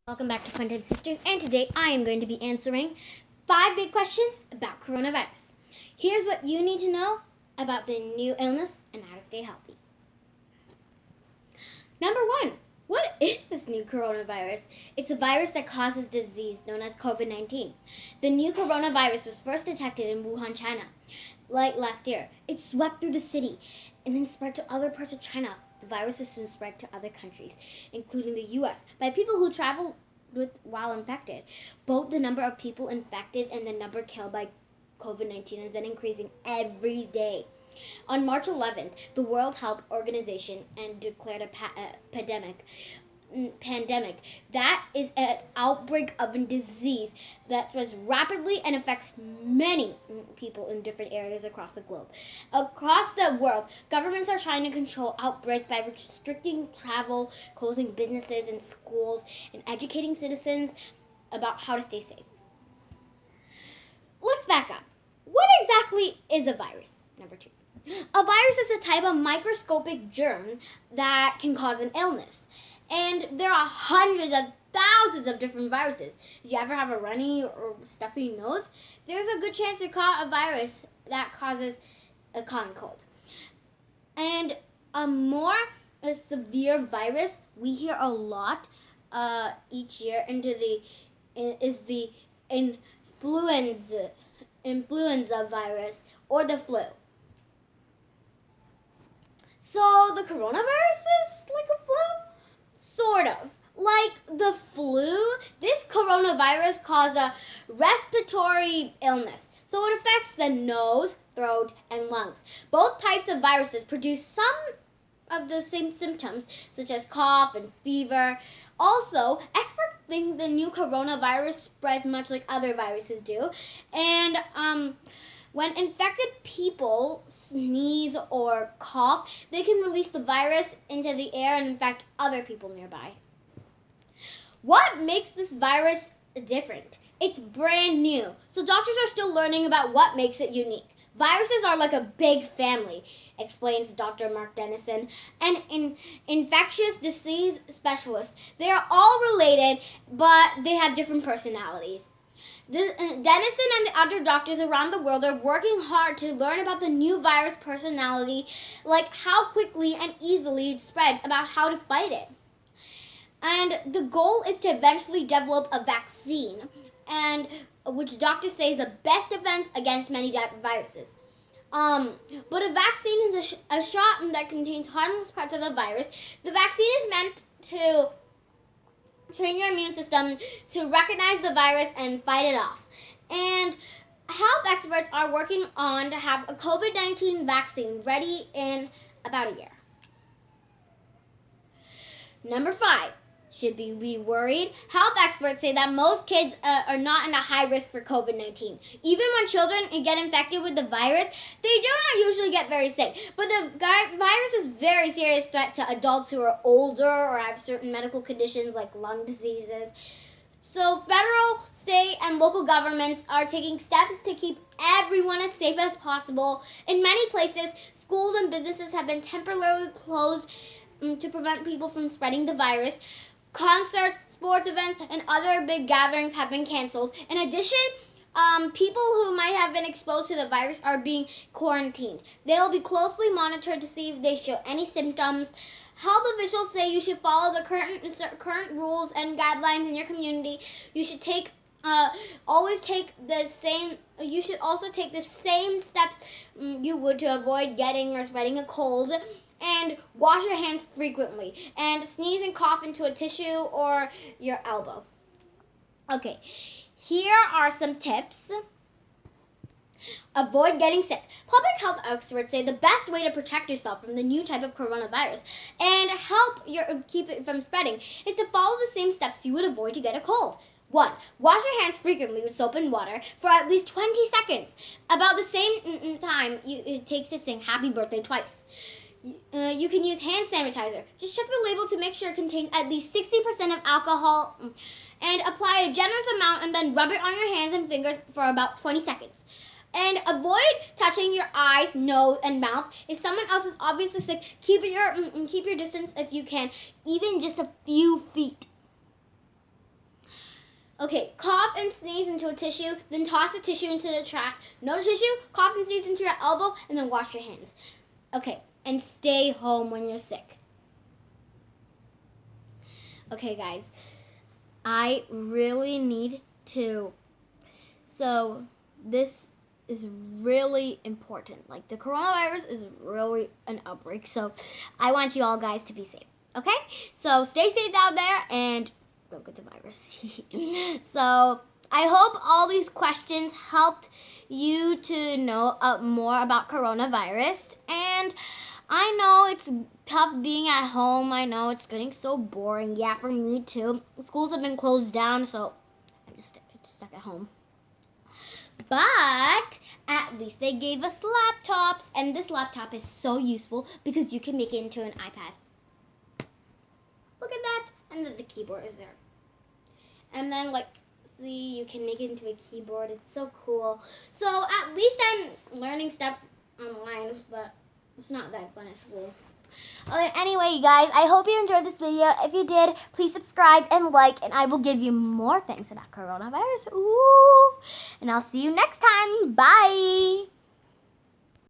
Welcome back to Fun Time Sisters, and today I am going to be answering 5 big questions about coronavirus. Here's what you need to know about the new illness and how to stay healthy. Number 1, what is this new coronavirus? It's a virus that causes disease known as COVID-19. The new coronavirus was first detected in Wuhan, China, last year. It swept through the city and then spread to other parts of China. The virus has soon spread to other countries, including the U.S., by people who travel while infected. Both the number of people infected and the number killed by COVID-19 has been increasing every day. On March 11th, the World Health Organization declared a pandemic. That is an outbreak of a disease that spreads rapidly and affects many people in different areas across the globe. Across the world, governments are trying to control outbreak by restricting travel, closing businesses and schools, and educating citizens about how to stay safe. Let's back up. What exactly is a virus? Number 2. A virus is a type of microscopic germ that can cause an illness. And there are hundreds of thousands of different viruses. If you ever have a runny or stuffy nose, there's a good chance you caught a virus that causes a common cold. And a more severe virus we hear a lot each year is the influenza virus or the flu. So the coronavirus is like a flu? Sort of. Like the flu, this coronavirus causes a respiratory illness. So it affects the nose, throat, and lungs. Both types of viruses produce some of the same symptoms, such as cough and fever. Also, experts think the new coronavirus spreads much like other viruses do. And when infected people sneeze or cough, they can release the virus into the air and infect other people nearby. What makes this virus different? It's brand new, so doctors are still learning about what makes it unique. Viruses are like a big family, explains Dr. Mark Dennison, an infectious disease specialist. They are all related, but they have different personalities. Dennison and the other doctors around the world are working hard to learn about the new virus personality, like how quickly and easily it spreads, about how to fight it. And the goal is to eventually develop a vaccine, and which doctors say is the best defense against many viruses. But a vaccine is a shot that contains harmless parts of the virus. The vaccine is meant to train your immune system to recognize the virus and fight it off. And health experts are working on to have a COVID-19 vaccine ready in about a year. Number 5. Should we be worried? Health experts say that most kids are not in a high risk for COVID-19. Even when children get infected with the virus, they do not usually get very sick. But the virus is a very serious threat to adults who are older or have certain medical conditions like lung diseases. So federal, state, and local governments are taking steps to keep everyone as safe as possible. In many places, schools and businesses have been temporarily closed to prevent people from spreading the virus. Concerts, sports events, and other big gatherings have been canceled. In addition, people who might have been exposed to the virus are being quarantined. They will be closely monitored to see if they show any symptoms. Health officials say you should follow the current rules and guidelines in your community. You should You should also take the same steps you would to avoid getting or spreading a cold. And wash your hands frequently. And sneeze and cough into a tissue or your elbow. Okay, here are some tips. Avoid getting sick. Public health experts say the best way to protect yourself from the new type of coronavirus and keep it from spreading is to follow the same steps you would avoid to get a cold. 1. Wash your hands frequently with soap and water for at least 20 seconds, about the same time it takes to sing Happy Birthday twice. You can use hand sanitizer. Just check the label to make sure it contains at least 60% of alcohol and apply a generous amount and then rub it on your hands and fingers for about 20 seconds. And avoid touching your eyes, nose, and mouth. If someone else is obviously sick, keep your distance if you can, even just a few feet. Okay, cough and sneeze into a tissue, then toss the tissue into the trash. No tissue, cough and sneeze into your elbow, and then wash your hands. Okay, and stay home when you're sick. Okay, guys, I really need to. So, this is really important. Like, the coronavirus is really an outbreak. So, I want you all guys to be safe. Okay? So, stay safe out there and don't get the virus. So, I hope all these questions helped you to know more about coronavirus. And I know it's tough being at home. I know it's getting so boring. Yeah, for me too. Schools have been closed down, so I'm just stuck at home. But at least they gave us laptops, and this laptop is so useful because you can make it into an iPad. Look at that, and then the keyboard is there. And then, like, see, you can make it into a keyboard. It's so cool. So at least I'm learning stuff online, but it's not that fun at school. Anyway, you guys, I hope you enjoyed this video. If you did, please subscribe and like, and I will give you more things about coronavirus. Ooh. And I'll see you next time. Bye.